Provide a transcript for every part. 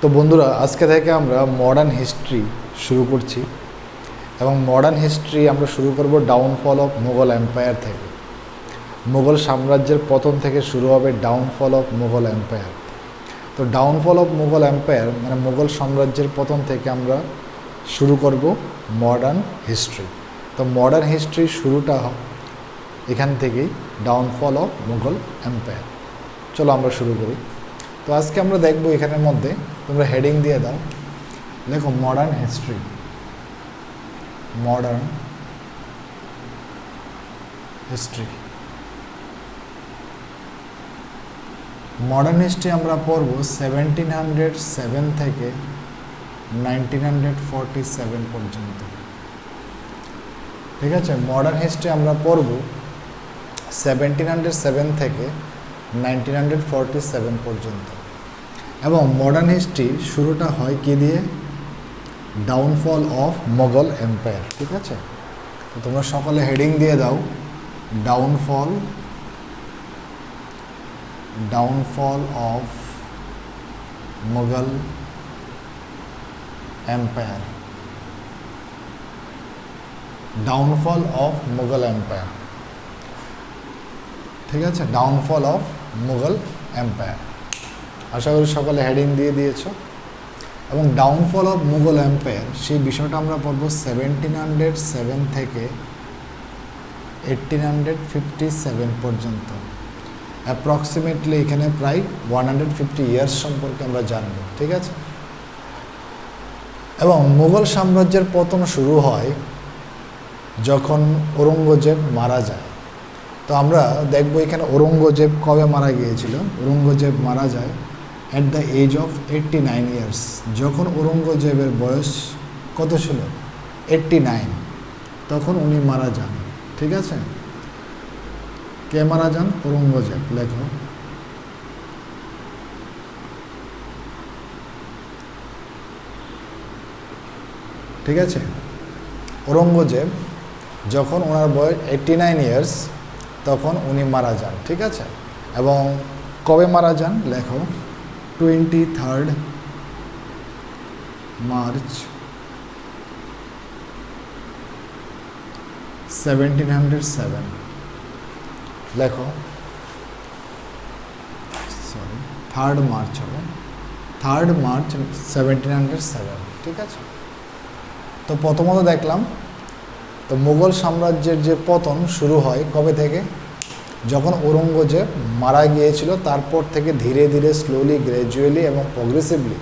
তো বন্ধুরা, আজকে থেকে আমরা মডার্ন হিস্ট্রি শুরু করছি এবং মডার্ন হিস্ট্রি আমরা শুরু করব ডাউনফল অফ মুঘল এম্পায়ার থেকে। মুঘল সাম্রাজ্যের পতন থেকে শুরু হবে ডাউনফল অফ মুঘল এম্পায়ার। তো ডাউনফল অফ মুঘল এম্পায়ার মানে মুঘল সাম্রাজ্যের পতন থেকে আমরা শুরু করব মডার্ন হিস্ট্রি। তো মডার্ন হিস্ট্রির শুরুটা এখান থেকেই, ডাউনফল অফ মুঘল এম্পায়ার। চলো আমরা শুরু করি। তো আজকে আমরা দেখব এখানের মধ্যে, তোমরা হেডিং দিয়ে দাও, দেখো modern history. Modern history modern history আমরা পড়ব 1707 থেকে 1947 পর্যন্ত। ঠিক আছে, মডার্ন হিস্ট্রি আমরা পড়ব 1707 থেকে 1947 পর্যন্ত। এবং মডার্ন হিস্ট্রি শুরুটা হয় কি দিয়ে? Downfall of Mughal empire. ঠিক আছে, তো তোমরা সকলে হেডিং দিয়ে দাও, downfall of Mughal empire. Downfall of Mughal empire. ঠিক আছে, ডাউনফল অফ মুঘল এম্পায়ার। আশা করি সকলে হেডিং দিয়ে দিয়েছো। এবং ডাউনফল অফ মুঘল এম্পায়ার সেই বিষয়টা আমরা পড়ব 1707 থেকে 1857 পর্যন্ত। অ্যাপ্রক্সিমেটলি এখানে প্রায় 150 ইয়ার্স সম্পর্কে আমরা জানব। ঠিক আছে, এবং মুঘল সাম্রাজ্যের পতন শুরু হয় যখন ঔরঙ্গজেব মারা যায়। তো আমরা দেখব এখানে ঔরঙ্গজেব কবে মারা গিয়েছিল। ঔরঙ্গজেব মারা যায় at the age of 89 years. যখন ঔরঙ্গজেবের বয়স কত ছিল? 89, তখন উনি মারা যান। ঠিক আছে, কে মারা যান? ঔরঙ্গজেব। লেখো, ঠিক আছে, ঔরঙ্গজেব যখন ওনার বয়স 89 ইয়ার্স তখন উনি মারা যান। ঠিক আছে, এবং কবে মারা যান? লেখো, 23 মার্চ 1707। লেখো, সরি, 3 মার্চ হবে, 3 মার্চ 1707। ঠিক আছে, তো প্রথমত দেখলাম তো মুঘল সাম্রাজ্যের যে পতন শুরু হয় কবে থেকে? যখন ঔরঙ্গজেব মারা গিয়েছিল, তারপর থেকে ধীরে ধীরে স্লোলি, গ্র্যাজুয়ালি এবং প্রগ্রেসিভলি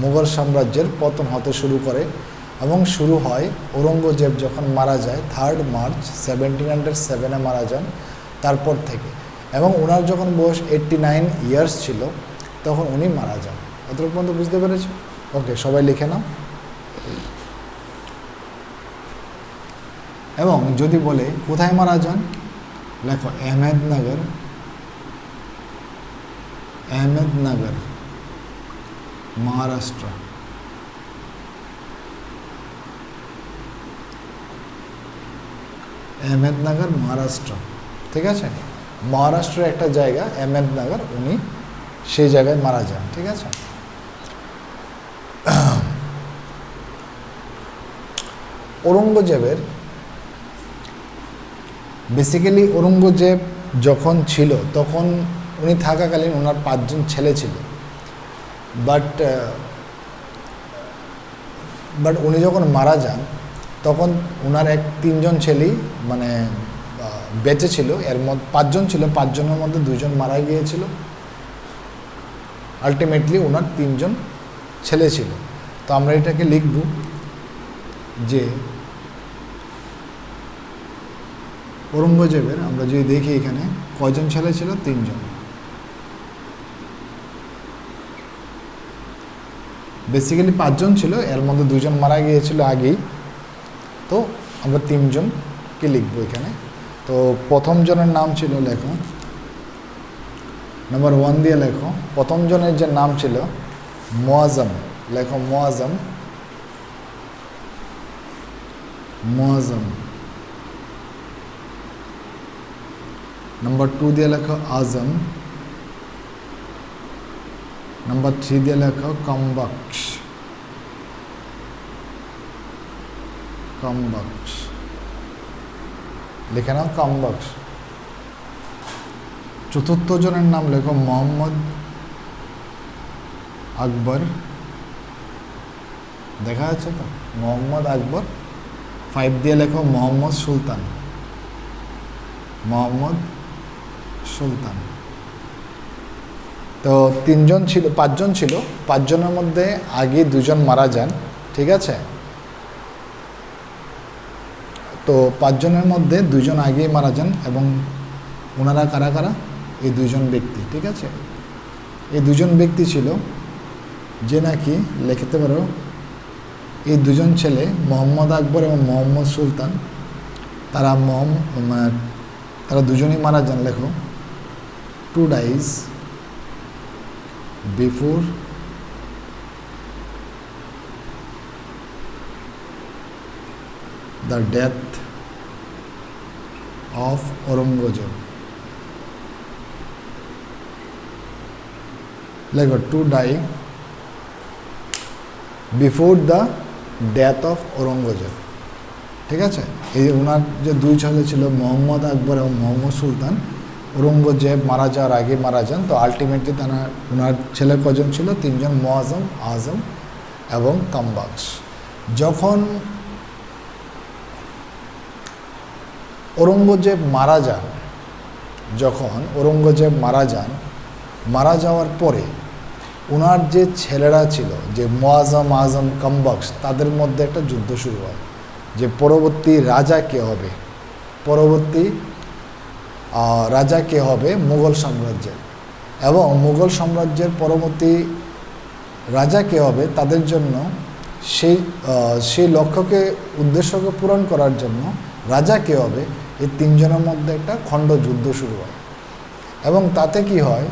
মুঘল সাম্রাজ্যের পতন হতে শুরু করে। এবং শুরু হয় ঔরঙ্গজেব যখন মারা যায় 3 মার্চ 1707 মারা যান, তারপর থেকে। এবং ওনার যখন বয়স 89 ইয়ার্স ছিল তখন উনি মারা যান। অতটুকু পর্যন্ত বুঝতে পেরেছো? ওকে, সবাই লিখে নাও। এবং যদি বলে কোথায় মারা যান, লেখো আহমেদনগর, মহারাষ্ট্র। আহমেদনগর, মহারাষ্ট্র। ঠিক আছে, মহারাষ্ট্রের একটা জায়গা আহমেদনগর, উনি সেই জায়গায় মারা যান। ঠিক আছে, ঔরঙ্গজেবের বেসিক্যালি ঔরঙ্গজেব যখন ছিল তখন উনি থাকাকালীন ওনার 5 জন ছেলে ছিল। বাট উনি যখন মারা যান তখন ওনার 3জন ছেলেই মানে বেঁচে ছিল। এর মধ্যে 5 জন ছিল, 5 জনের মধ্যে 2 জন মারা গিয়েছিল। আলটিমেটলি ওনার 3 জন ছেলে ছিল। তো আমরা এটাকে লিখব যে ঔরঙ্গজেবের, আমরা যদি দেখি এখানে কয়জন ছেলে ছিল? 3 জন। বেসিক্যালি 5 জন ছিল, এর মধ্যে 2 জন মারা গিয়েছিল আগেই। তো আমরা 3 জনকে লিখবো এখানে। তো প্রথম জনের নাম ছিল, লেখো নাম্বার 1 দিয়ে লেখো। প্রথম জনের যে নাম ছিল মুআজ্জম। লেখো মুআজ্জম। নাম্বার 2 দিয়ে লেখো আজম। নাম্বার 3 দিয়ে লেখো কম্বাক্স, কম্বাক্স লিখে নাও কম্বাক্স। চতুর্থ জনের নাম লেখো মোহাম্মদ আকবর, দেখা যাচ্ছে তো মোহাম্মদ আকবর। 5 দিয়ে লেখো মোহাম্মদ সুলতান, মোহাম্মদ সুলতান। তো 3জন ছিল, 5জন ছিল, 5জনের মধ্যে আগে 2জন মারা যান, ঠিক আছে। তো 5জনের মধ্যে 2জন আগেই মারা যান এবং ওনারা কারা কারা? এই 2জন ব্যক্তি, ঠিক আছে। এই 2জন ব্যক্তি ছিল যে নাকি লিখতে পারো, এই 2জন ছেলে মোহাম্মদ আকবর এবং মোহাম্মদ সুলতান, তারা 2জনই মারা যান। লেখো 2 days before the death of Aurangzeb। লেখো 2 days before the death of Aurangzeb, ঠিক আছে। এই ওনার যে 2 ছেলে ছিল মোহাম্মদ আকবর এবং মোহাম্মদ সুলতান, ঔরঙ্গজেব মারা যাওয়ার আগে মারা যান। তো আলটিমেটলি তারা, ওনার ছেলে কজন ছিল? 3জন, মুআজ্জম, আজম এবং কম্বাক্স। যখন ঔরঙ্গজেব মারা যান, মারা যাওয়ার পরে ওনার যে ছেলেরা ছিল, যে মুআজ্জম, আজম, কম্বাক্স, তাদের মধ্যে একটা যুদ্ধ শুরু হয় যে পরবর্তী রাজা কে হবে, মুঘল সাম্রাজ্যের। এবং মুঘল সাম্রাজ্যের পরবর্তী রাজা কে হবে, তাদের জন্য সেই লক্ষ্যকে, উদ্দেশ্যকে পূরণ করার জন্য রাজা কে হবে, এই 3জনের মধ্যে একটা খণ্ড যুদ্ধ শুরু হয়। এবং তাতে কি হয়,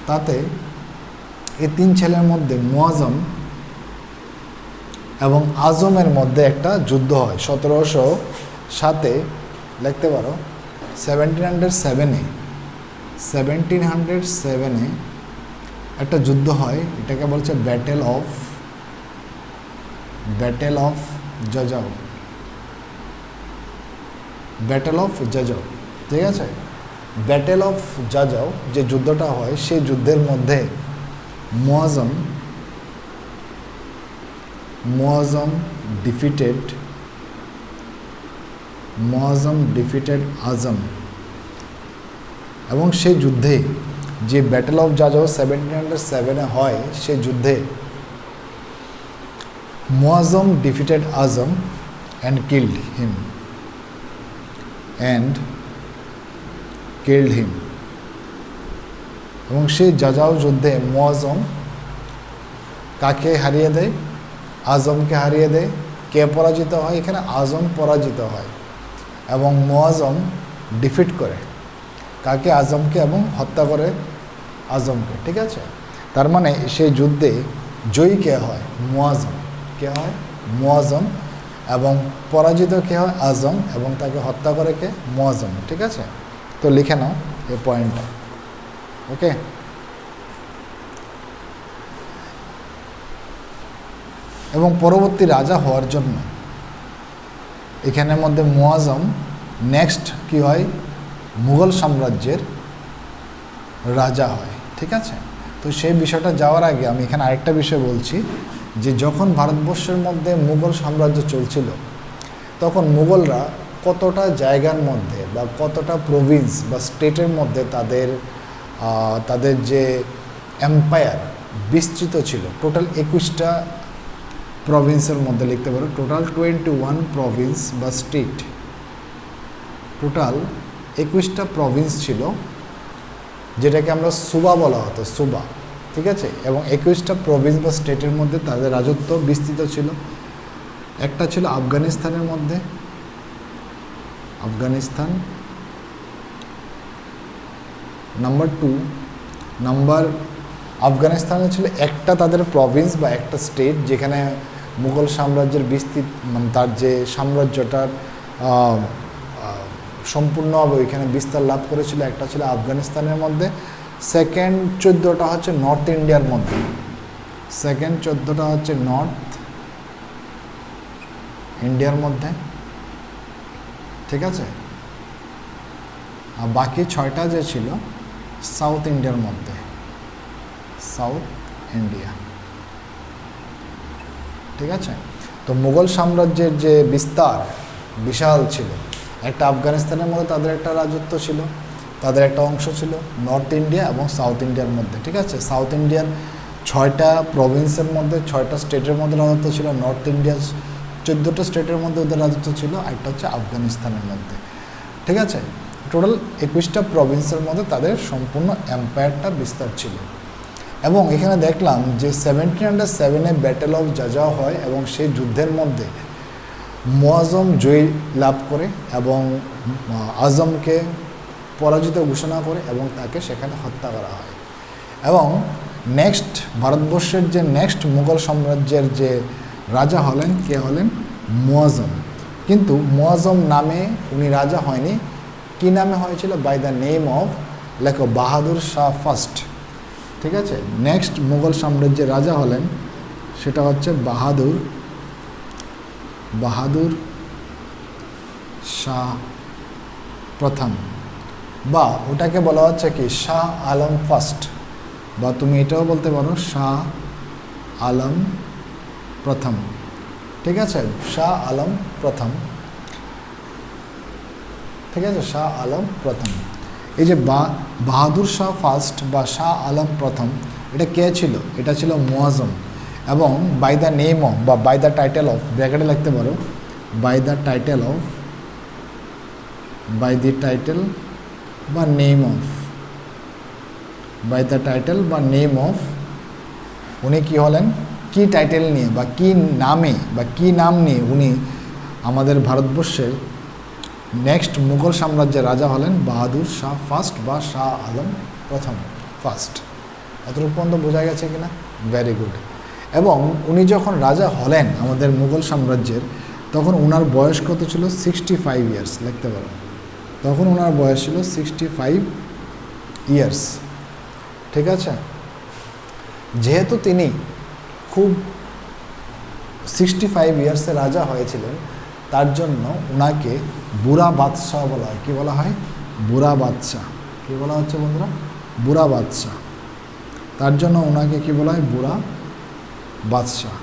তাতে এই 3 ছেলের মধ্যে মুআজ্জম এবং আজমের মধ্যে একটা যুদ্ধ হয় 1707-এ, লিখতে পারো 1707-এ একটা যুদ্ধ হয়। এটাকে বলছে ব্যাটেল অফ জাজাও, ঠিক আছে। ব্যাটেল অফ জাজাও যে যুদ্ধটা হয়, সেই যুদ্ধের মধ্যে মুআজ্জম ডিফিটেড আজম। এবং সেই যুদ্ধে, যে ব্যাটেল অফ জাজাও 1707-এ হয়, সেই যুদ্ধে Muazzam defeated Azam and killed him। এবং সেই জাজাও যুদ্ধে মুআজ্জম কাকে হারিয়ে দেয়? আজমকে হারিয়ে দেয়। কে পরাজিত হয়? এখানে আজম পরাজিত হয় এবং মুআজ্জম ডিফিট করে কাকে? আজমকে, এবং হত্যা করে আজমকে, ঠিক আছে। তার মানে সেই যুদ্ধে জয়ী কে হয়? মুআজ্জম। এবং পরাজিত কে হয়? আজম। এবং তাকে হত্যা করে কে? মুআজ্জম, ঠিক আছে। তো লিখে নাও এই পয়েন্টটা, ওকে। এবং পরবর্তী রাজা হওয়ার জন্য এখানের মধ্যে মুআজ্জম নেক্সট কি হয়? মুঘল সাম্রাজ্যের রাজা হয়, ঠিক আছে। তো সেই বিষয়টা যাওয়ার আগে আমি এখানে আরেকটা বিষয় বলছি, যে যখন ভারতবর্ষের মধ্যে মুঘল সাম্রাজ্য চলছিল, তখন মুঘলরা কতটা জায়গার মধ্যে বা কতটা প্রভিন্স বা স্টেটের মধ্যে তাদের যে এম্পায়ার বিস্তৃত ছিল, টোটাল 21টা প্রভিন্সের মধ্যে লিখতে পারো, টোটাল 21 প্রভিন্স বা স্টেট, টোটাল 21টা প্রভিন্স ছিল, যেটাকে আমরা সুবা বলা হতো, সুবা, ঠিক আছে। এবং 21টা প্রভিন্স বা স্টেটের মধ্যে তাদের রাজত্ব বিস্তৃত ছিল। একটা ছিল আফগানিস্তানের মধ্যে, আফগানিস্তান। নাম্বার আফগানিস্তানে ছিল একটা তাদের প্রভিন্স বা একটা স্টেট, যেখানে মুঘল সাম্রাজ্যের বিস্তৃত, মানে তার যে সাম্রাজ্যটার সম্পূর্ণভাবে ওইখানে বিস্তার লাভ করেছিল, একটা ছিল আফগানিস্তানের মধ্যে। সেকেন্ড 14টা হচ্ছে নর্থ ইন্ডিয়ার মধ্যে, সেকেন্ড 14টা হচ্ছে নর্থ ইন্ডিয়ার মধ্যে, ঠিক আছে। আর বাকি 6টা যে ছিল সাউথ ইন্ডিয়ার মধ্যে, সাউথ ইন্ডিয়া, ঠিক আছে। তো মুঘল সাম্রাজ্যের যে বিস্তার বিশাল ছিল, একটা আফগানিস্তানের মধ্যে তাদের একটা রাজত্ব ছিল, তাদের একটা অংশ ছিল নর্থ ইন্ডিয়া এবং সাউথ ইন্ডিয়ার মধ্যে, ঠিক আছে। সাউথ ইন্ডিয়ার 6টা প্রভিন্সের মধ্যে 6টা স্টেটের মধ্যে রাজত্ব ছিল, নর্থ ইন্ডিয়ার 14টা স্টেটের মধ্যে ওদের রাজত্ব ছিল, একটা হচ্ছে আফগানিস্তানের মধ্যে, ঠিক আছে। টোটাল 21টা প্রভিন্সের মধ্যে তাদের সম্পূর্ণ এম্পায়ারটা বিস্তার ছিল। এবং এখানে দেখলাম যে 1707-এ ব্যাটেল অফ জাজা হয় এবং সেই যুদ্ধের মধ্যে মুয়াজ্জম জয়ী লাভ করে এবং আজমকে পরাজিত ঘোষণা করে এবং তাকে সেখানে হত্যা করা হয়। এবং নেক্সট ভারতবর্ষের যে নেক্সট মুঘল সাম্রাজ্যের যে রাজা হলেন, কে হলেন? মুয়াজ্জম। কিন্তু মুয়াজ্জম নামে উনি রাজা হয়নি, কি নামে হয়েছিল? বাই দ্য নেম অফ, লেখো, বাহাদুর শাহ ফার্স্ট, ঠিক আছে। নেক্সট মুঘল সাম্রাজ্যের রাজা হলেন সেটা হচ্ছে বাহাদুর শাহ প্রথম, বা ওটাকে বলা হচ্ছে কি শাহ আলম ফার্স্ট, বা তুমি এটাও বলতে পারো শাহ আলম প্রথম, ঠিক আছে। শাহ আলম প্রথম, ঠিক আছে, শাহ আলম প্রথম। এই যে বাহাদুর শাহ ফার্স্ট বা শাহ আলম প্রথম, এটা কে ছিল? এটা ছিল মুয়াজ্জম। এবং বাই দ্য নেম অফ বা বাই দ্য টাইটেল অফ, ব্র্যাকেটে লিখতে পারো, by the title of, by the title বা name of, by the title বা নেম অফ, উনি কি হলেন? কি টাইটেল নিয়ে বা কি নামে বা কি নাম নিয়ে উনি আমাদের ভারতবর্ষের নেক্সট মুঘল সাম্রাজ্যের রাজা হলেন? বাহাদুর শাহ ফার্স্ট বা শাহ আলম প্রথম ফার্স্ট। এতটুকু পর্যন্ত বোঝা গেছে কিনা? Very good. এবং উনি যখন রাজা হলেন আমাদের মুঘল সাম্রাজ্যের, তখন ওনার বয়স কত ছিল? 65 ইয়ার্স, লিখতে পারো। তখন ওনার বয়স ছিল 65 ইয়ার্স, ঠিক আছে। যেহেতু তিনি খুব 65 ইয়ার্সে রাজা হয়েছিলেন, তার জন্য ওনাকে বুড়া বাদশাহ বলা হয়। কী বলা হয়? বুড়া বাদশাহ। কী বলা হচ্ছে বন্ধুরা? বুড়া বাদশাহ। তার জন্য ওনাকে কী বলা হয়? বুড়া বাদশাহ,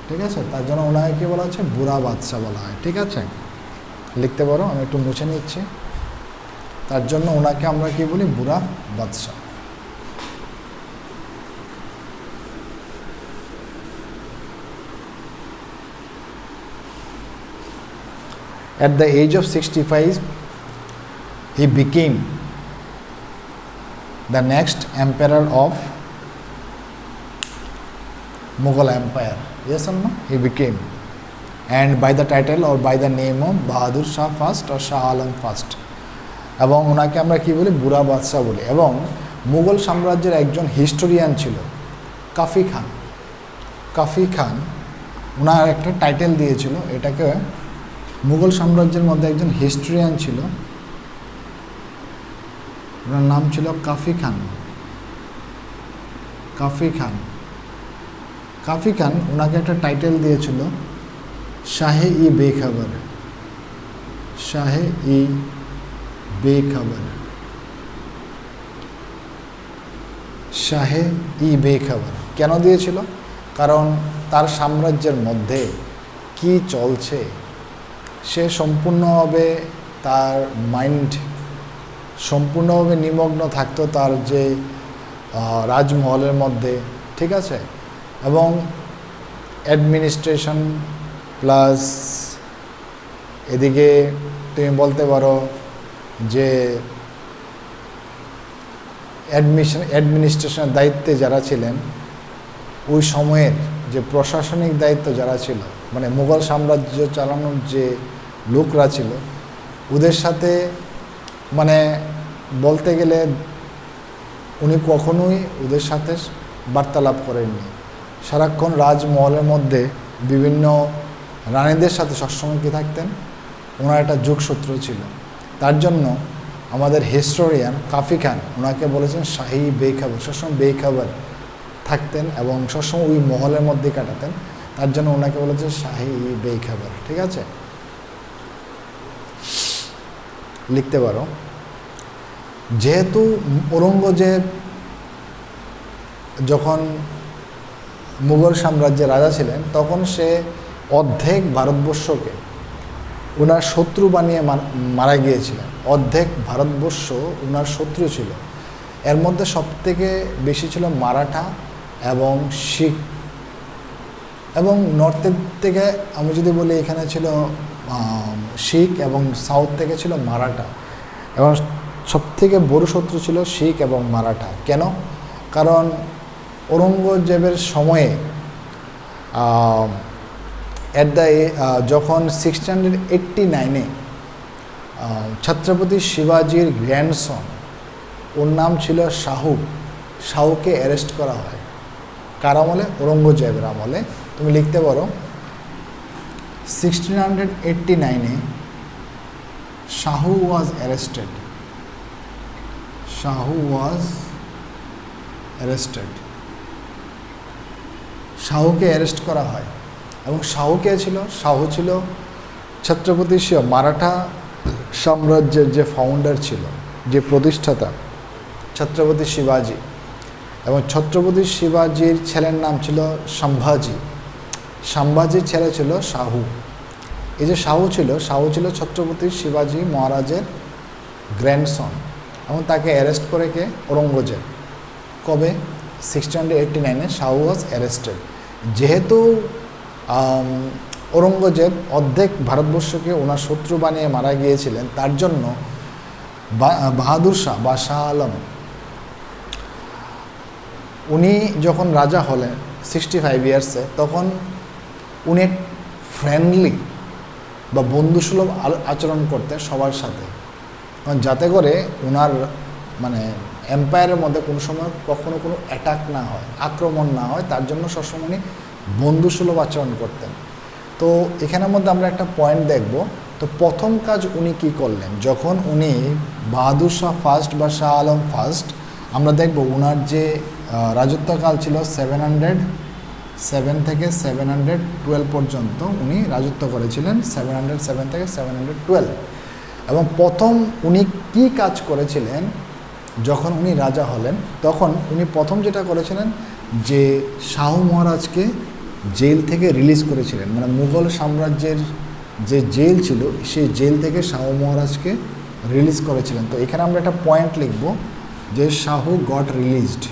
ঠিক আছে। তার জন্য ওনাকে কী বলা হচ্ছে? বুড়া বাদশাহ বলা হয়, ঠিক আছে। লিখতে পারো, আমি একটু মুছে নিচ্ছি। তার জন্য ওনাকে আমরা কি বলি? বুড়া বাদশাহ। At the age of 65, he became the next emperor of Mughal Empire. Yes or no? He became, and by the title or by the name of Bahadur Shah First or Shah Alam First. এবং ওনাকে আমরা কি বলি? বুড়া বাদশাহ বলি। এবং মুঘল সাম্রাজ্যের একজন হিস্টোরিয়ান ছিল কাফি খান। কাফি খান ওনার একটা টাইটেল দিয়েছিল, এটাকে মুঘল সাম্রাজ্যের মধ্যে একজন হিস্টোরিয়ান ছিল, ওনার নাম ছিল কাফি খান। কাফি খান, কাফি খান ওনাকে একটা টাইটেল দিয়েছিল শাহে ই বেখবর। শাহে ই বেখবর, শাহে ই বেখবর কেন দিয়েছিল? কারণ তার সাম্রাজ্যের মধ্যে কি চলছে সে সম্পূর্ণভাবে, তার মাইন্ড সম্পূর্ণভাবে নিমগ্ন থাকতো তার যে রাজমহলের মধ্যে, ঠিক আছে। এবং অ্যাডমিনিস্ট্রেশন প্লাস এদিকে তুমি বলতে পারো যে অ্যাডমিনিস্ট্রেশনের দায়িত্বে যারা ছিলেন, ওই সময়ের যে প্রশাসনিক দায়িত্ব যারা ছিল, মানে মুঘল সাম্রাজ্য চালানোর যে লোকরা ছিল, ওদের সাথে মানে বলতে গেলে উনি কখনোই ওদের সাথে বার্তালাপ করেননি। সারাক্ষণ রাজমহলের মধ্যে বিভিন্ন রানীদের সাথে সবসময় কী থাকতেন? ওনার একটা যোগসূত্র ছিল। তার জন্য আমাদের হিস্টোরিয়ান কাফি খান ওনাকে বলেছেন শাহী বেখবর, সবসময় বেখবর থাকতেন এবং সবসময় ওই মহলের মধ্যে কাটাতেন, তার জন্য ওনাকে বলেছে শাহী বেখবর। ঠিক আছে, লিখতে পারো। যেহেতু ঔরঙ্গজেব যখন মুঘল সাম্রাজ্যের রাজা ছিলেন তখন সে অর্ধেক ভারতবর্ষকে ওনার শত্রু বানিয়ে মারা গিয়েছিলেন। অর্ধেক ভারতবর্ষ ওনার শত্রু ছিল। এর মধ্যে সবথেকে বেশি ছিল মারাঠা এবং শিখ, এবং নর্থের থেকে আমি যদি বলি এখানে ছিল শিখ এবং সাউথ থেকে ছিল মারাঠা, এবং সবথেকে বড় শত্রু ছিল শিখ এবং মারাঠা। কেন? কারণ ঔরঙ্গজেবের সময়ে যখন 1689-এ ছত্রপতি শিবাজির গ্র্যান্ডসন, ওর নাম ছিল শাহুকে অ্যারেস্ট করা হয়। কার আমলে? ঔরঙ্গজেবের আমলে। তুমি লিখতে পারো 1689-এ শাহু ওয়াজ অ্যারেস্টেড। শাহুকে অ্যারেস্ট করা হয়। এবং শাহু কে ছিল? শাহু ছিল ছত্রপতি মারাঠা সাম্রাজ্যের যে ফাউন্ডার ছিল, যে প্রতিষ্ঠাতা, ছত্রপতি শিবাজি। এবং ছত্রপতি শিবাজির ছেলের নাম ছিল সম্ভাজির ছেলে ছিল শাহু। এই যে শাহু ছিল ছত্রপতি শিবাজি মহারাজের গ্র্যান্ডসন, এবং তাকে অ্যারেস্ট করে কে? ঔরঙ্গজেব। কবে? 1689-এ শাহু ওয়াজ অ্যারেস্টেড। যেহেতু ঔরঙ্গজেব অর্ধেক ভারতবর্ষকে ওনার শত্রু বানিয়ে মারা গিয়েছিলেন, তার জন্য বাহাদুর শাহ বা শাহ আলম উনি যখন রাজা হলেন 65 ইয়ার্সে, তখন উনি ফ্রেন্ডলি বা বন্ধুসুলভ আচরণ করতেন সবার সাথে, যাতে করে ওনার মানে এম্পায়ারের মধ্যে কোনো সময় কখনো কোনো অ্যাটাক না হয়, আক্রমণ না হয়, তার জন্য সবসময় উনি বন্ধুসুলভ আচরণ করতেন। তো এখানের মধ্যে আমরা একটা পয়েন্ট দেখব। তো প্রথম কাজ উনি কি করলেন? যখন উনি বাহাদুর শাহ ফার্স্ট বা শাহ আলম ফার্স্ট, আমরা দেখব ওনার যে রাজত্বকাল ছিল 707 থেকে 712 পর্যন্ত উনি রাজত্ব করেছিলেন। 707 থেকে 712। এবং প্রথম উনি কি কাজ করেছিলেন? যখন উনি রাজা হলেন তখন উনি প্রথম যেটা করেছিলেন, যে শাহু মহারাজকে জেল থেকে রিলিজ করেছিলেন। মানে মুঘল সাম্রাজ্যের যে জেল ছিল সেই জেল থেকে শাহু মহারাজকে রিলিজ করেছিলেন। তো এখানে আমরা একটা পয়েন্ট লিখব যে Shahu got released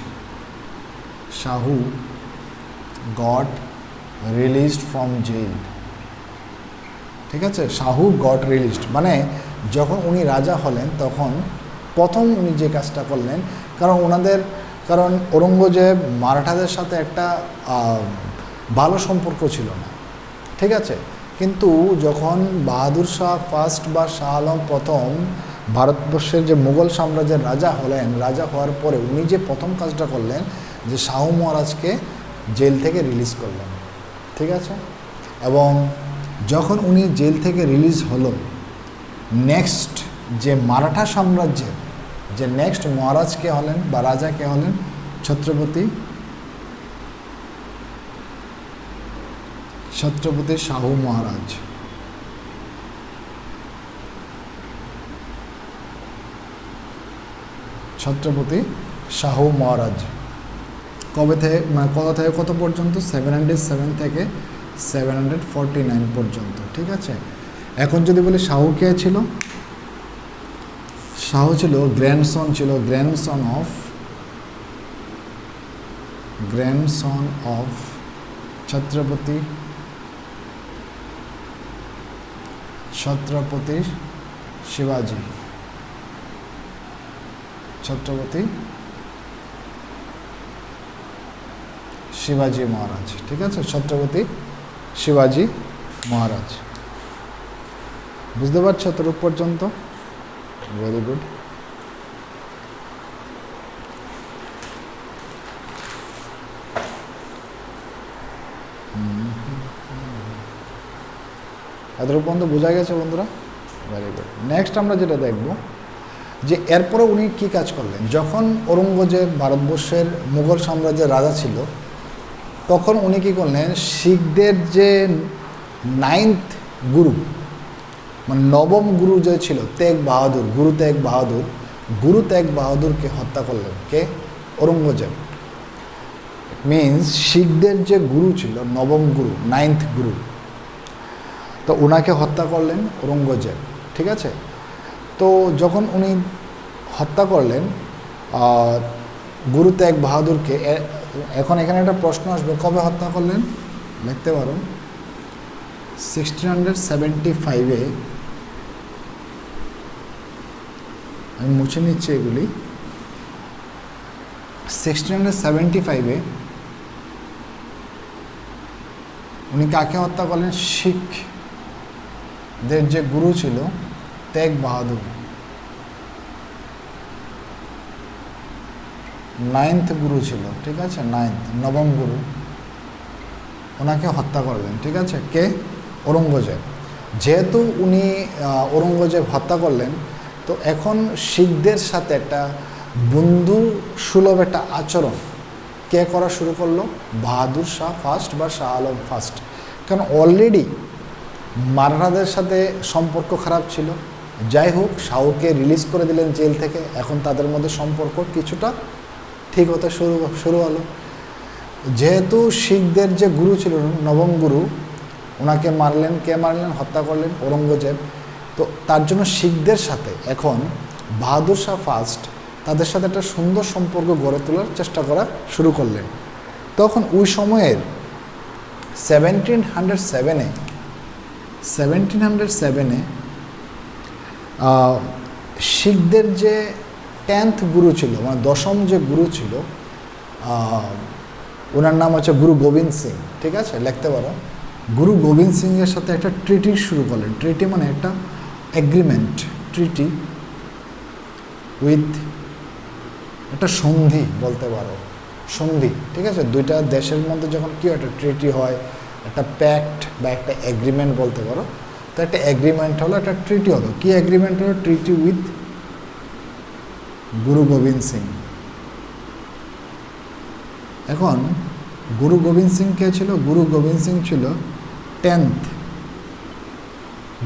from jail. ঠিক আছে, শাহু গট রিলিজড মানে যখন উনি রাজা হলেন তখন প্রথম উনি যে কাজটা করলেন, কারণ ঔরঙ্গজেব মারাঠাদের সাথে একটা ভালো সম্পর্ক ছিল না। ঠিক আছে, কিন্তু যখন বাহাদুর শাহ ফার্স্ট বা শাহ আলম প্রথম ভারতবর্ষের যে মুঘল সাম্রাজ্যের রাজা হলেন, রাজা হওয়ার পরে উনি যে প্রথম কাজটা করলেন যে শাহু মহারাজকে জেল থেকে রিলিজ করলেন। ঠিক আছে, এবং যখন উনি জেল থেকে রিলিজ হলো, নেক্সট যে মারাঠা সাম্রাজ্যের যে নেক্সট মহারাজ কে হলেন বা রাজা কে হলেন? ছত্রপতি শাহু মহারাজ। ছত্রপতি শাহু মহারাজ কবে থেকে মানে কত থেকে কত পর্যন্ত? 707 থেকে 749 পর্যন্ত। ঠিক আছে, এখন যদি বলি শাহু কে ছিল? শাহু ছিল গ্র্যান্ডসন অফ ছত্রপতি শিবাজি। শিবাজি মহারাজ। ঠিক আছে, ছত্রপতি শিবাজি মহারাজ। বুঝতে পারছো এতটুকু পর্যন্ত? Very good. এতটুকু পর্যন্ত বোঝা গেছে বন্ধুরা? Very good. নেক্সট আমরা যেটা দেখব যে এরপরে উনি কী কাজ করলেন, যখন ঔরঙ্গজেব ভারতবর্ষের মুঘল সাম্রাজ্যের রাজা ছিল তখন উনি কী করলেন, শিখদের যে 9th গুরু মানে নবম গুরু যে ছিল তেগ বাহাদুর, গুরু তেগ বাহাদুরকে হত্যা করলেন। কে? ঔরঙ্গজেব। মিনস শিখদের যে গুরু ছিল নবম গুরু, 9th গুরু, তো ওনাকে হত্যা করলেন ঔরঙ্গজেব। ঠিক আছে, তো যখন উনি হত্যা করলেন গুরু তেগ বাহাদুরকে, এখন এখানে একটা প্রশ্ন আসবে, কবে হত্যা করলেন? লিখতে পারো 1675-এ। আমি মুছে নিচ্ছি এগুলি। 1675-এ উনি কাকে হত্যা করলেন? শিখদের যে গুরু ছিল তেগ বাহাদুর, 9th গুরু ছিল। ঠিক আছে, 9th নবম গুরু, ওনাকে হত্যা করলেন। ঠিক আছে, কে? ঔরঙ্গজেব। যেহেতু উনি ঔরঙ্গজেব হত্যা করলেন, তো এখন শিখদের সাথে একটা বন্ধু সুলভ একটা আচরণ কে করা শুরু করলো? বাহাদুর শাহ ফার্স্ট বা শাহ আলম ফার্স্ট। কারণ অলরেডি মারাঠাদের সাথে সম্পর্ক খারাপ ছিল। যাই হোক, শাহকে রিলিজ করে দিলেন জেল থেকে, এখন তাদের মধ্যে সম্পর্ক কিছুটা ঠিক হতে শুরু হলো। যেহেতু শিখদের যে গুরু ছিল নবম গুরু, ওনাকে মারলেন। কে মারলেন? হত্যা করলেন ঔরঙ্গজেব। তো তার জন্য শিখদের সাথে এখন বাহাদুর শাহ ফার্স্ট তাদের সাথে একটা সুন্দর সম্পর্ক গড়ে তোলার চেষ্টা করা শুরু করলেন। তখন ওই সময়ের 1707-এ শিখদের যে 10th গুরু ছিল, মানে 10ম যে গুরু ছিল, ওনার নাম হচ্ছে গুরু গোবিন্দ সিং। ঠিক আছে, লিখতে পারো। গুরু গোবিন্দ সিংয়ের সাথে একটা ট্রিটি শুরু করলেন। ট্রিটি মানে একটা এগ্রিমেন্ট, ট্রিটি উইথ একটা সন্ধি বলতে পারো, সন্ধি। ঠিক আছে, দুইটা দেশের মধ্যে যখন কি একটা ট্রিটি হয়, একটা প্যাক্ট বা একটা এগ্রিমেন্ট বলতে পারো। তো একটা এগ্রিমেন্ট হলো, একটা ট্রিটি হলো। কি এগ্রিমেন্ট হলো? ট্রিটি উইথ গুরু গোবিন্দ সিং। এখন গুরু গোবিন্দ সিং কে ছিল? গুরু গোবিন্দ সিং ছিল 10th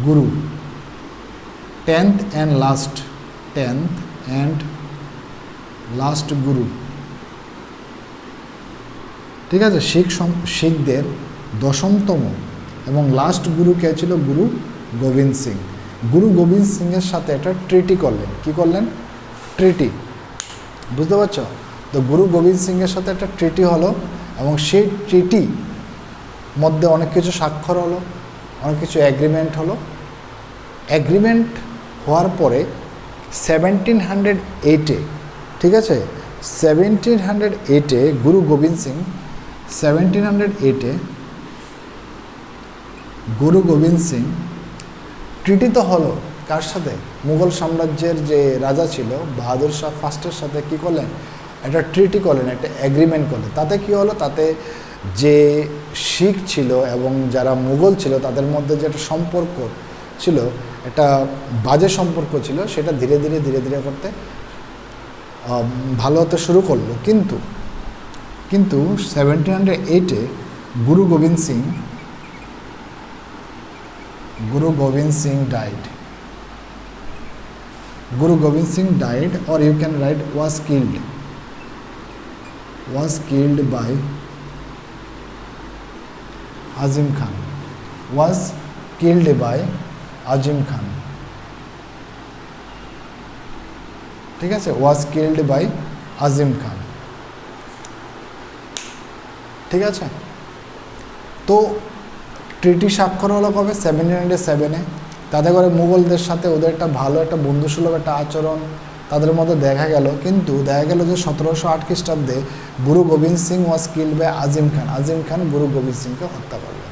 Guru, 10th and last গুরু। ঠিক আছে, শিখদের 10মতম এবং লাস্ট গুরু কে ছিল? গুরু গোবিন্দ সিং। গুরু গোবিন্দ সিংয়ের সাথে একটা ট্রিটি করলেন। কি করলেন? ট্রিটি। বুঝতে পারছো? তো গুরু গোবিন্দ সিংয়ের সাথে একটা ট্রিটি হলো এবং সেই ট্রিটি মধ্যে অনেক কিছু স্বাক্ষর হলো, অনেক কিছু এগ্রিমেন্ট হলো। এগ্রিমেন্ট হওয়ার পরে 1708-এ, ঠিক আছে, 1708-এ গুরু গোবিন্দ সিং 1708-এ গুরু গোবিন্দ সিং ট্রিটি তো হলো কার সাথে? মুঘল সাম্রাজ্যের যে রাজা ছিল বাহাদুর শাহ ফার্স্টের সাথে কী করলেন? একটা ট্রিটি করলেন, একটা এগ্রিমেন্ট করলেন। তাতে কি হলো? তাতে যে শিখ ছিল এবং যারা মুঘল ছিল তাদের মধ্যে যে একটা সম্পর্ক ছিল, একটা বাজে সম্পর্ক ছিল, সেটা ধীরে ধীরে করতে ভালো হতে শুরু করলো। কিন্তু 1708-এ গুরু Gobind Singh died. Guru Gobind Singh died, or you can write was killed by Azim Khan. Was killed by Azim Khan. ঠিক আছে, was killed by Azim Khan. ঠিক আছে, তো ট্রিটি স্বাক্ষর হলো কবে? 1707-এ। তাতে করে মুঘলদের সাথে ওদের একটা ভালো একটা বন্ধুসুলভ একটা আচরণ তাদের মধ্যে দেখা গেল। কিন্তু দেখা গেল যে 1708 খ্রিস্টাব্দে Guru Gobind Singh was killed by Azim Khan. Azim Khan Guru Gobind সিংকে হত্যা করলেন।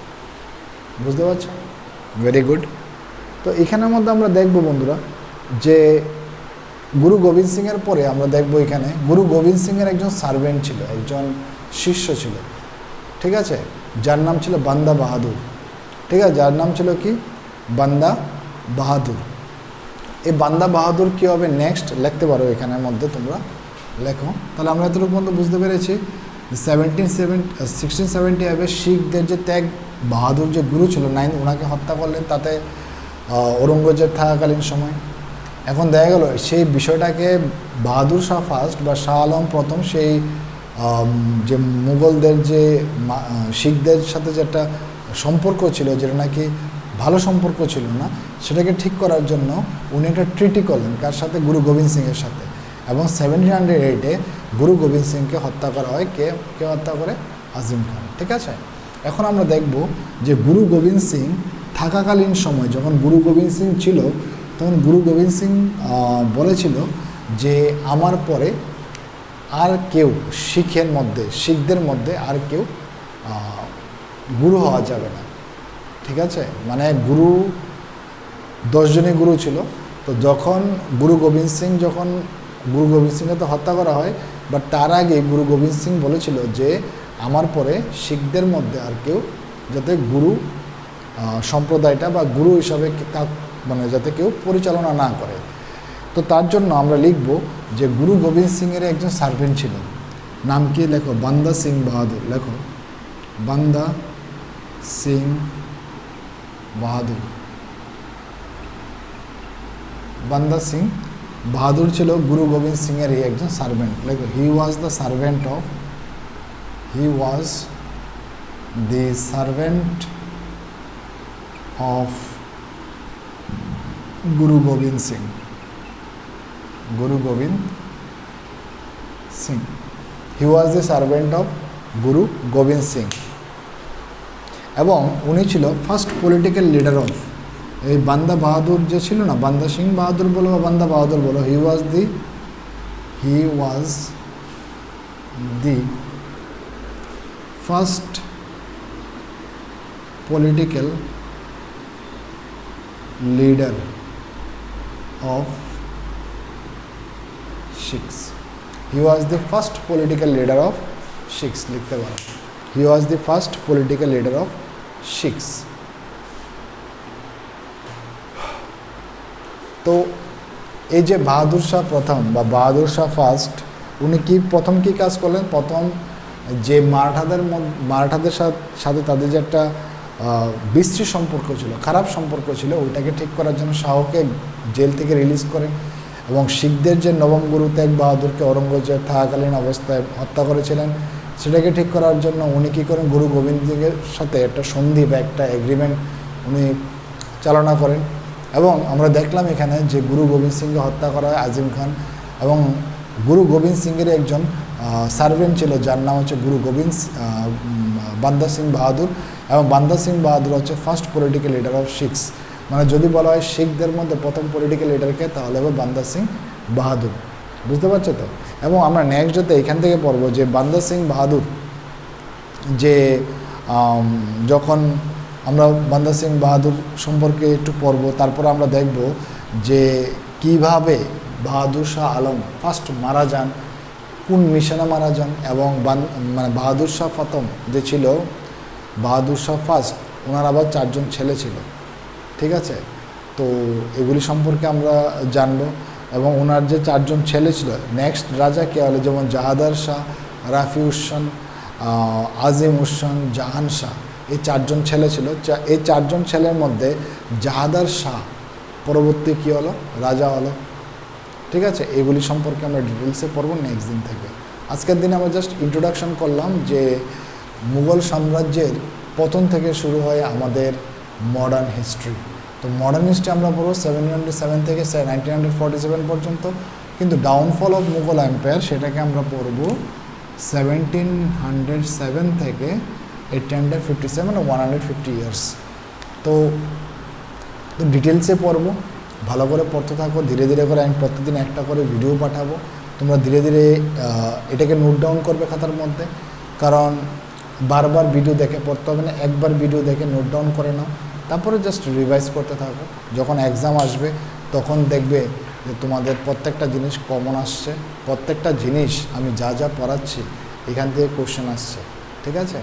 বুঝতে পারছো? Very good. তো এখানের মধ্যে আমরা দেখব বন্ধুরা যে গুরু গোবিন্দ সিংয়ের পরে আমরা দেখব এখানে গুরু গোবিন্দ সিংয়ের একজন সার্ভেন্ট ছিল, একজন শিষ্য ছিল। ঠিক আছে, যার নাম ছিল বান্দা বাহাদুর। ঠিক আছে, যার নাম ছিল কি? বান্দা বাহাদুর। এই বান্দা বাহাদুর কী হবে নেক্সট লিখতে পারো এখানের মধ্যে তোমরা লেখো। তাহলে আমরা এতটুকু পর্যন্ত বুঝতে পেরেছি 1675 শিখদের যে ত্যাগ বাহাদুর যে গুরু ছিল ওনাকে হত্যা করলেন, তাতে ঔরঙ্গজেব থাকাকালীন সময়। এখন দেখা গেল সেই বিষয়টাকে বাহাদুর শাহ ফার্স্ট বা শাহ আলম প্রথম সেই যে মুঘলদের যে শিখদের সাথে যে একটা সম্পর্ক ছিল, যেটা নাকি ভালো সম্পর্ক ছিল না, সেটাকে ঠিক করার জন্য উনি একটা ট্রিটি করলেন কার সাথে? গুরু গোবিন্দ সিংয়ের সাথে। এবং 1708-এ গুরু গোবিন্দ সিংকে হত্যা করা হয়। কে হত্যা করে? আজিম খান। ঠিক আছে, এখন আমরা দেখব যে গুরু গোবিন্দ সিং থাকাকালীন সময় যখন গুরু গোবিন্দ সিং ছিল, তখন গুরু গোবিন্দ সিং বলেছিল যে আমার পরে আর কেউ শিখদের মধ্যে আর কেউ গুরু হওয়া যাবে না। ঠিক আছে, মানে গুরু 10 জনই গুরু ছিল। তো যখন গুরু গোবিন্দ সিংকে তো হত্যা করা হয়, বাট তার আগে গুরু গোবিন্দ সিং বলেছিল যে আমার পরে শিখদের মধ্যে আর কেউ যাতে গুরু সম্প্রদায়টা বা গুরু হিসাবে মানে যাতে কেউ পরিচালনা না করে। তো তার জন্য আমরা লিখব যে গুরু গোবিন্দ সিংয়ের একজন সার্ভেন্ট ছিল, নাম কি? লেখো বান্দা সিং বাহাদুর। লেখো বান্দা সিং বাহাদুর। বান্দা সিং বাহাদুর ছিল গুরু গোবিন্দ সিংয়ের এই একজন সার্ভেন্ট। লেখো হি was the servant of Guru Gobind Singh. He was the servant of গুরু গোবিন্দ সিং, এবং উনি ছিল ফার্স্ট পলিটিক্যাল লিডার অফ এই বান্দা বাহাদুর যে ছিল না, বান্দা সিং বাহাদুর বলো বা বান্দা বাহাদুর বলো, he was the first political leader of Sikhs. He was the first political leader of Sikhs. লিখতে পারো he was the first political leader of Sikhs. তো এই যে বাহাদুর শাহ প্রথম বা বাহাদুর শাহ ফার্স্ট, উনি প্রথম কি কাজ করলেন? প্রথম যে মারাঠাদের সাথে তাদের যে একটা বিশ্রী সম্পর্ক ছিল, খারাপ সম্পর্ক ছিল, ওইটাকে ঠিক করার জন্য শাহকে জেল থেকে রিলিজ করেন, এবং শিখদের যে নবম গুরু তেগ বাহাদুরকে ঔরঙ্গজেব থাকাকালীন অবস্থায় হত্যা করেছিলেন, সেটাকে ঠিক করার জন্য উনি কী করেন? গুরু গোবিন্দ সিংয়ের সাথে একটা সন্ধি বা একটা এগ্রিমেন্ট উনি চালনা করেন। এবং আমরা দেখলাম এখানে যে গুরু গোবিন্দ সিংকে হত্যা করা হয় আজিম খান, এবং গুরু গোবিন্দ সিংয়ের একজন সার্ভেন্ট ছিল যার নাম হচ্ছে বান্দা সিং বাহাদুর, এবং বান্দা সিং বাহাদুর হচ্ছে ফার্স্ট পলিটিক্যাল লিডার অফ শিখস। মানে যদি বলা হয় শিখদের মধ্যে প্রথম পলিটিক্যাল লিডারকে, তাহলে হবে বান্দা সিং বাহাদুর। বুঝতে পারছো তো? এবং আমরা নেক্সট ডেতে এখান থেকে পড়বো যে বান্দা সিং বাহাদুর যে যখন আমরা বান্দা সিং বাহাদুর সম্পর্কে একটু পড়ব, তারপর আমরা দেখব যে কিভাবে বাহাদুর শাহ আলম ফার্স্ট মারা যান, কোন মিশনে মারা যান, এবং মানে বাহাদুর শাহ প্রথম যে ছিল বাহাদুর শাহ ফার্স্ট, ওনার আবার 4 জন ছেলে ছিল। ঠিক আছে, তো এগুলি সম্পর্কে আমরা জানব। এবং ওনার যে 4 জন ছেলে ছিল, নেক্সট রাজা কে হলে, যেমন জাহাদার শাহ, রাফি উসান, আজিম উসান, জাহান শাহ, এই 4 জন ছেলে ছিল। এই 4 জন ছেলের মধ্যে জাহাদার শাহ পরবর্তী কী হলো? রাজা হলো। ঠিক আছে, এগুলি সম্পর্কে আমরা ডিটেলসে পড়ব নেক্সট দিন থেকে। আজকের দিনে আমরা জাস্ট ইন্ট্রোডাকশন করলাম যে মুঘল সাম্রাজ্যের পতন থেকে শুরু হয় আমাদের মডার্ন হিস্ট্রি। তো মডার্ন হিস্ট্রি আমরা পড়ব 1707 থেকে 1947 পর্যন্ত, কিন্তু ডাউনফল অফ মুঘল এম্পায়ার সেটাকে আমরা পড়ব 1707 থেকে 1857, 150 ইয়ার্স। তো ডিটেলসে পড়ব, ভালো করে পড়তে থাকো, ধীরে ধীরে করে আমি প্রতিদিন একটা করে ভিডিও পাঠাবো। তোমরা ধীরে ধীরে এটাকে নোট ডাউন করবে খাতার মধ্যে, কারণ বারবার ভিডিও দেখে পড়তে হবে না, একবার ভিডিও দেখে নোট ডাউন করে নাও, তারপরে জাস্ট রিভাইজ করতে থাকো। যখন এক্সাম আসবে তখন দেখবে যে তোমাদের প্রত্যেকটা জিনিস কমন আসছে, প্রত্যেকটা জিনিস আমি যা যা পড়াচ্ছি এখান থেকে কোশ্চেন আসছে। ঠিক আছে,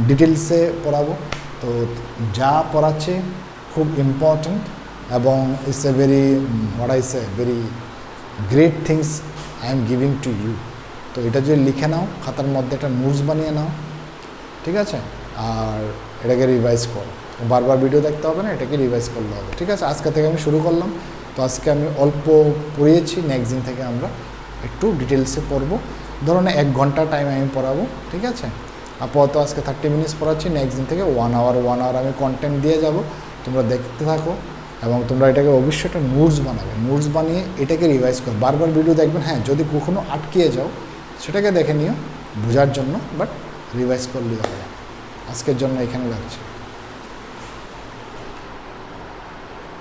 ডিটেলসে পড়াবো। তো যা পড়াচ্ছি খুব ইম্পর্ট্যান্ট, এবং it's a very what I say very great things I am giving to you. তো এটা যদি লিখে নাও, খাতার মধ্যে একটা নোটস বানিয়ে নাও, ঠিক আছে, আর এটাকে রিভাইজ করো। বারবার ভিডিও দেখতে হবে না, এটাকে রিভাইজ করলে হবে, ঠিক আছে। আজকে থেকে আমি শুরু করলাম। তো আজকে আমি অল্প পড়িয়েছি, নেক্সট দিন থেকে আমরা একটু ডিটেলসে পড়বো। ধরুন 1 ঘন্টা টাইম আমি পড়াবো, ঠিক আছে। আপাতত আজকে 30 মিনিটস পড়াচ্ছি, নেক্সট দিন থেকে 1 আওয়ার আমি কন্টেন্ট দিয়ে যাব। তোমরা দেখতে থাকো এবং তোমরা এটাকে অবশ্যই একটা নোটস বানাবে, নোটস বানিয়ে এটাকে রিভাইজ করো। বারবার ভিডিও দেখবেন, হ্যাঁ যদি কখনো আটকিয়ে যাও সেটাকে দেখে নিও বোঝার জন্য, বাট রিভাইজ করলেই হবে। আজকের জন্য এখানে রাখছি।